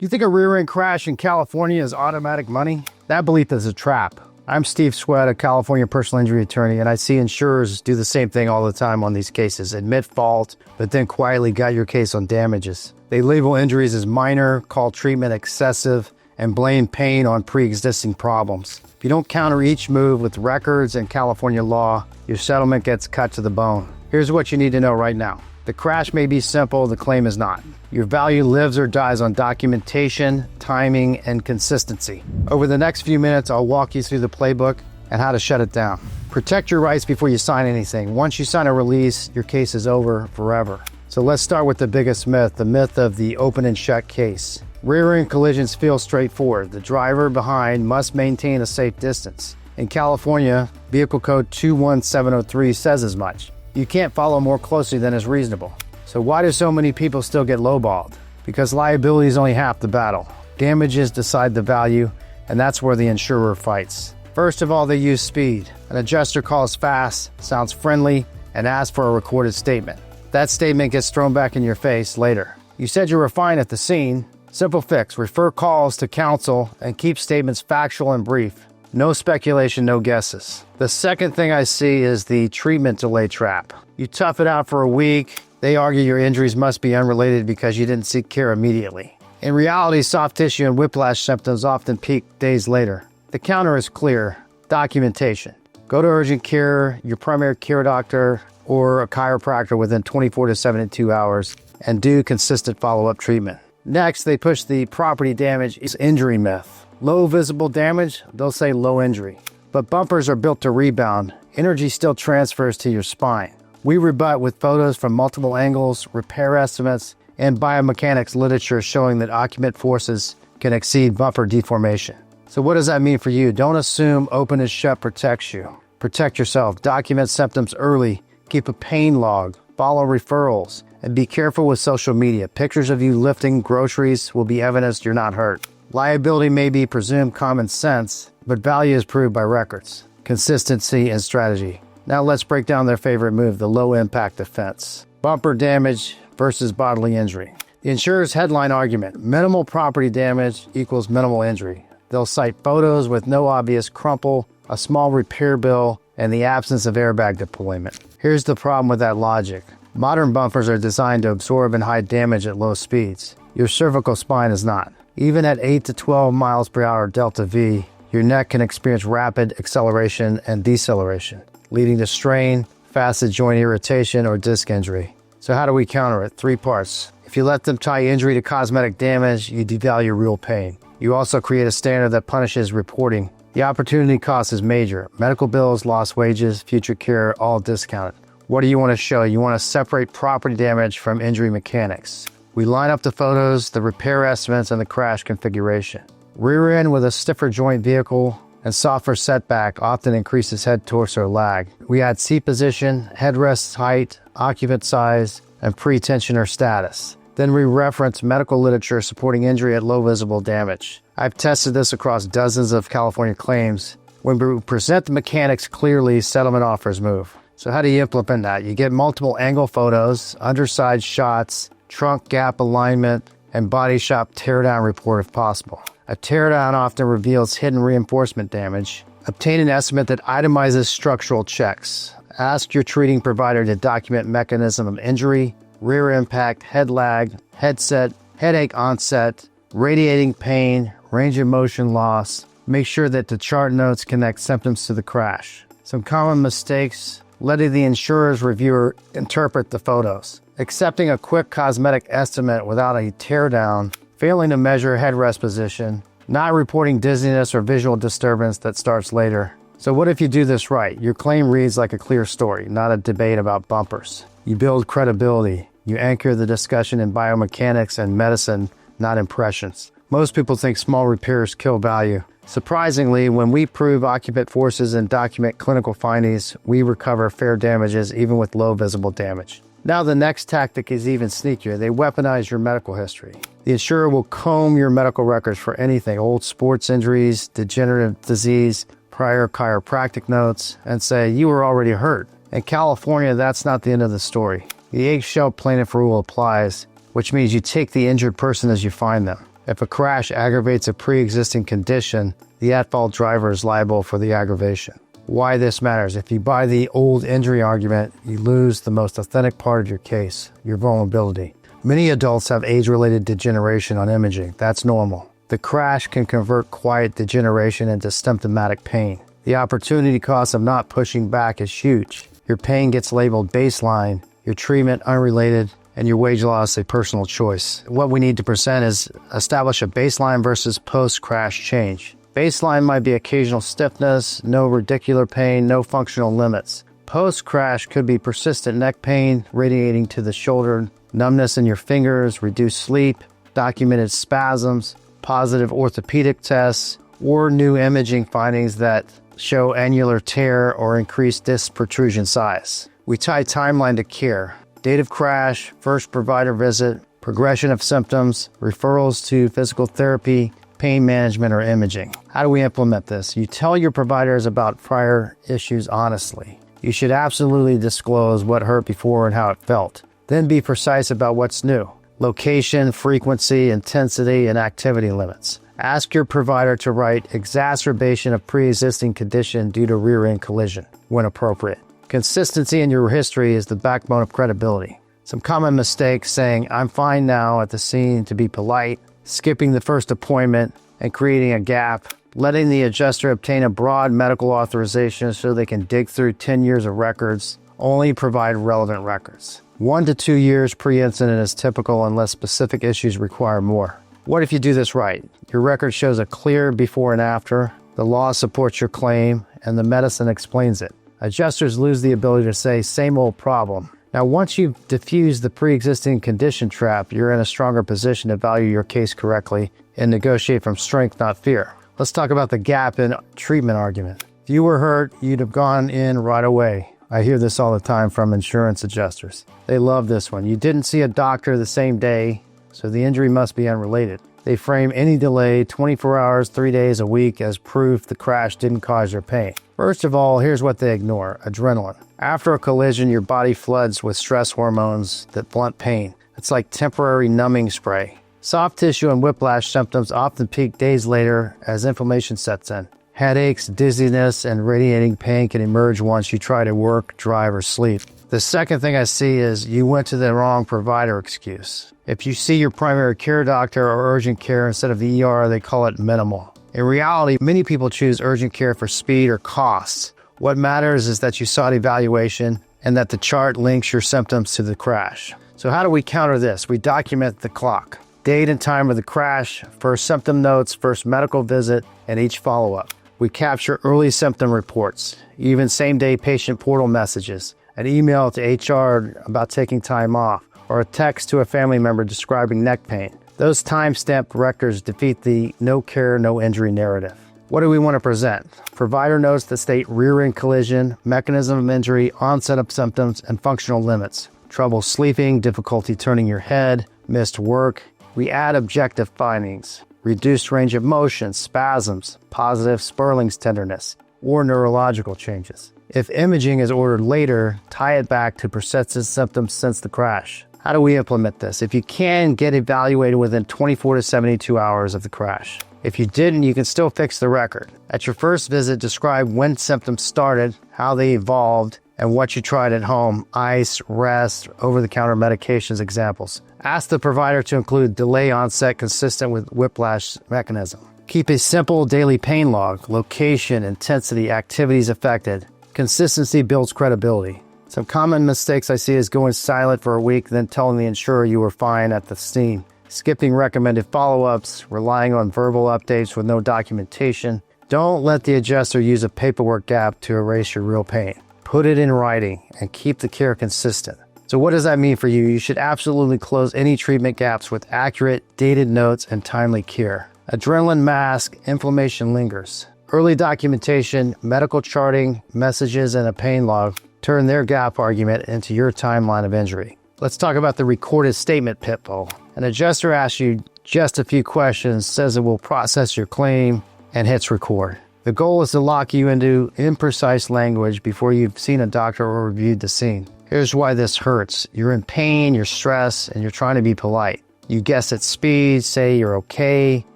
You think a rear-end crash in California is automatic money? That belief is a trap. I'm Steve Sweat, a California personal injury attorney, and I see insurers do the same thing all the time on these cases. Admit fault, but then quietly guide your case on damages. They label injuries as minor, call treatment excessive, and blame pain on pre-existing problems. If you don't counter each move with records and California law, your settlement gets cut to the bone. Here's what you need to know right now. The crash may be simple, the claim is not. Your value lives or dies on documentation, timing, and consistency. Over the next few minutes, I'll walk you through the playbook and how to shut it down. Protect your rights before you sign anything. Once you sign a release, your case is over forever. So let's start with the biggest myth, the myth of the open and shut case. Rear-end collisions feel straightforward. The driver behind must maintain a safe distance. In California, Vehicle Code 21703 says as much. You can't follow more closely than is reasonable. So why do so many people still get lowballed? Because liability is only half the battle. Damages decide the value, and that's where the insurer fights. First of all, they use speed. An adjuster calls fast, sounds friendly, and asks for a recorded statement. That statement gets thrown back in your face later. You said you were fine at the scene. Simple fix, refer calls to counsel and keep statements factual and brief. No speculation, no guesses. The second thing I see is the treatment delay trap. You tough it out for a week. They argue your injuries must be unrelated because you didn't seek care immediately. In reality, soft tissue and whiplash symptoms often peak days later. The counter is clear. Documentation. Go to urgent care, your primary care doctor, or a chiropractor within 24 to 72 hours and do consistent follow-up treatment. Next, they push the property damage injury myth. Low visible damage, they'll say low injury. But bumpers are built to rebound. Energy still transfers to your spine. We rebut with photos from multiple angles, repair estimates, and biomechanics literature showing that occupant forces can exceed bumper deformation. So what does that mean for you? Don't assume open and shut protects you. Protect yourself. Document symptoms early. Keep a pain log. Follow referrals. And be careful with social media. Pictures of you lifting groceries will be evidence you're not hurt. Liability may be presumed common sense, but value is proved by records, consistency, and strategy. Now let's break down their favorite move, the low-impact defense. Bumper damage versus bodily injury. The insurer's headline argument, minimal property damage equals minimal injury. They'll cite photos with no obvious crumple, a small repair bill, and the absence of airbag deployment. Here's the problem with that logic. Modern bumpers are designed to absorb and hide damage at low speeds. Your cervical spine is not. Even at 8 to 12 miles per hour delta V, your neck can experience rapid acceleration and deceleration, leading to strain, facet joint irritation, or disc injury. So how do we counter it? 3 parts. If you let them tie injury to cosmetic damage, you devalue real pain. You also create a standard that punishes reporting. The opportunity cost is major. Medical bills, lost wages, future care, all discounted. What do you want to show? You want to separate property damage from injury mechanics. We line up the photos, the repair estimates, and the crash configuration. Rear end with a stiffer joint vehicle and softer setback often increases head-torso lag. We add seat position, headrest height, occupant size, and pre-tensioner status. Then we reference medical literature supporting injury at low visible damage. I've tested this across dozens of California claims. When we present the mechanics clearly, settlement offers move. So how do you implement that? You get multiple angle photos, underside shots, trunk gap alignment, and body shop teardown report if possible. A teardown often reveals hidden reinforcement damage. Obtain an estimate that itemizes structural checks. Ask your treating provider to document mechanism of injury, rear impact, head lag, headset, headache onset, radiating pain, range of motion loss. Make sure that the chart notes connect symptoms to the crash. Some common mistakes: letting the insurer's reviewer interpret the photos, accepting a quick cosmetic estimate without a teardown, failing to measure headrest position, not reporting dizziness or visual disturbance that starts later. So what if you do this right? Your claim reads like a clear story, not a debate about bumpers. You build credibility. You anchor the discussion in biomechanics and medicine, not impressions. Most people think small repairs kill value. Surprisingly, when we prove occupant forces and document clinical findings, we recover fair damages even with low visible damage. Now the next tactic is even sneakier. They weaponize your medical history. The insurer will comb your medical records for anything: old sports injuries, degenerative disease, prior chiropractic notes, and say, you were already hurt. In California, that's not the end of the story. The eggshell plaintiff rule applies, which means you take the injured person as you find them. If a crash aggravates a pre-existing condition, the at-fault driver is liable for the aggravation. Why this matters: if you buy the old injury argument, you lose the most authentic part of your case, your vulnerability. Many adults have age-related degeneration on imaging. That's normal. The crash can convert quiet degeneration into symptomatic pain. The opportunity cost of not pushing back is huge. Your pain gets labeled baseline, your treatment unrelated, and your wage loss a personal choice. What we need to present is establish a baseline versus post-crash change. Baseline might be occasional stiffness, no radicular pain, no functional limits. Post-crash could be persistent neck pain radiating to the shoulder, numbness in your fingers, reduced sleep, documented spasms, positive orthopedic tests, or new imaging findings that show annular tear or increased disc protrusion size. We tie timeline to care: date of crash, first provider visit, progression of symptoms, referrals to physical therapy, pain management, or imaging. How do we implement this? You tell your providers about prior issues honestly. You should absolutely disclose what hurt before and how it felt. Then be precise about what's new: location, frequency, intensity, and activity limits. Ask your provider to write exacerbation of pre-existing condition due to rear-end collision when appropriate. Consistency in your history is the backbone of credibility. Some common mistakes: saying "I'm fine now" at the scene to be polite, skipping the first appointment, and creating a gap, letting the adjuster obtain a broad medical authorization so they can dig through 10 years of records. Only provide relevant records. 1 to 2 years pre-incident is typical unless specific issues require more. What if you do this right? Your record shows a clear before and after, the law supports your claim, and the medicine explains it. Adjusters lose the ability to say "same old problem." Now, once you've diffused the pre-existing condition trap, you're in a stronger position to value your case correctly and negotiate from strength, not fear. Let's talk about the gap in treatment argument. If you were hurt, you'd have gone in right away. I hear this all the time from insurance adjusters. They love this one. You didn't see a doctor the same day, so the injury must be unrelated. They frame any delay, 24 hours, 3 days, a week, as proof the crash didn't cause your pain. First of all, here's what they ignore: adrenaline. After a collision, your body floods with stress hormones that blunt pain. It's like temporary numbing spray. Soft tissue and whiplash symptoms often peak days later as inflammation sets in. Headaches, dizziness, and radiating pain can emerge once you try to work, drive, or sleep. The second thing I see is you went to the wrong provider excuse. If you see your primary care doctor or urgent care instead of the ER, they call it minimal. In reality, many people choose urgent care for speed or costs. What matters is that you sought evaluation and that the chart links your symptoms to the crash. So how do we counter this? We document the clock: date and time of the crash, first symptom notes, first medical visit, and each follow-up. We capture early symptom reports, even same-day patient portal messages, an email to HR about taking time off, or a text to a family member describing neck pain. Those time-stamped records defeat the no care, no injury narrative. What do we want to present? Provider notes that state rear-end collision, mechanism of injury, onset of symptoms, and functional limits: trouble sleeping, difficulty turning your head, missed work. We add objective findings: reduced range of motion, spasms, positive Sperling's tenderness, or neurological changes. If imaging is ordered later, tie it back to persistent symptoms since the crash. How do we implement this? If you can, get evaluated within 24 to 72 hours of the crash. If you didn't, you can still fix the record. At your first visit, describe when symptoms started, how they evolved, and what you tried at home: ice, rest, over-the-counter medications examples. Ask the provider to include delay onset consistent with whiplash mechanism. Keep a simple daily pain log: location, intensity, activities affected. Consistency builds credibility. Some common mistakes I see is going silent for a week, then telling the insurer you were fine at the scene. Skipping recommended follow-ups, relying on verbal updates with no documentation. Don't let the adjuster use a paperwork gap to erase your real pain. Put it in writing and keep the care consistent. So what does that mean for you? You should absolutely close any treatment gaps with accurate, dated notes and timely care. Adrenaline mask, inflammation lingers. Early documentation, medical charting, messages, and a pain log turn their gap argument into your timeline of injury. Let's talk about the recorded statement pitfall. An adjuster asks you just a few questions, says it will process your claim, and hits record. The goal is to lock you into imprecise language before you've seen a doctor or reviewed the scene. Here's why this hurts. You're in pain, you're stressed, and you're trying to be polite. You guess at speed, say you're okay,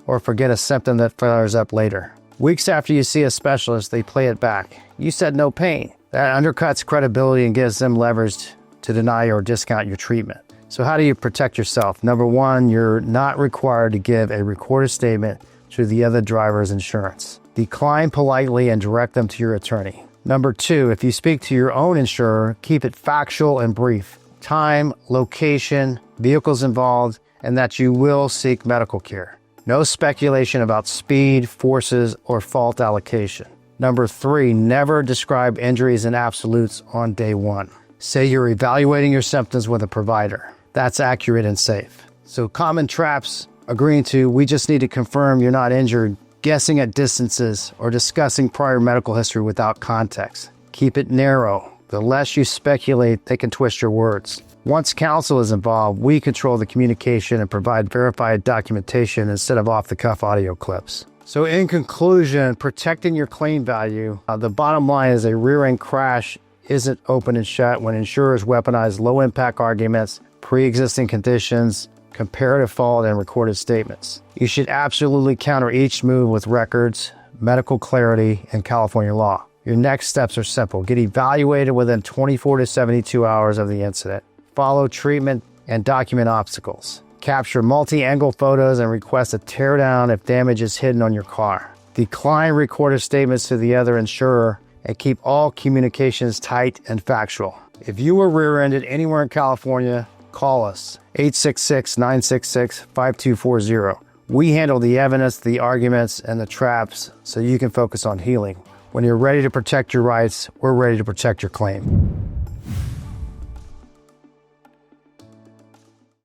or forget a symptom that flares up later. Weeks after you see a specialist, they play it back. You said no pain. That undercuts credibility and gives them leverage to deny or discount your treatment. So how do you protect yourself? Number one, you're not required to give a recorded statement to the other driver's insurance. Decline politely and direct them to your attorney. Number two, if you speak to your own insurer, keep it factual and brief. Time, location, vehicles involved, and that you will seek medical care. No speculation about speed, forces, or fault allocation. Number three, never describe injuries in absolutes on day one. Say you're evaluating your symptoms with a provider. That's accurate and safe. So common traps, agreeing to, we just need to confirm you're not injured, guessing at distances, or discussing prior medical history without context. Keep it narrow. The less you speculate, they can twist your words. Once counsel is involved, we control the communication and provide verified documentation instead of off-the-cuff audio clips. So in conclusion, protecting your claim value, the bottom line is a rear-end crash isn't open and shut when insurers weaponize low-impact arguments, pre-existing conditions, comparative fault, and recorded statements. You should absolutely counter each move with records, medical clarity, and California law. Your next steps are simple. Get evaluated within 24 to 72 hours of the incident. Follow treatment and document obstacles. Capture multi-angle photos and request a teardown if damage is hidden on your car. Decline recorded statements to the other insurer and keep all communications tight and factual. If you were rear-ended anywhere in California, call us, 866-966-5240. We handle the evidence, the arguments, and the traps so you can focus on healing. When you're ready to protect your rights, we're ready to protect your claim.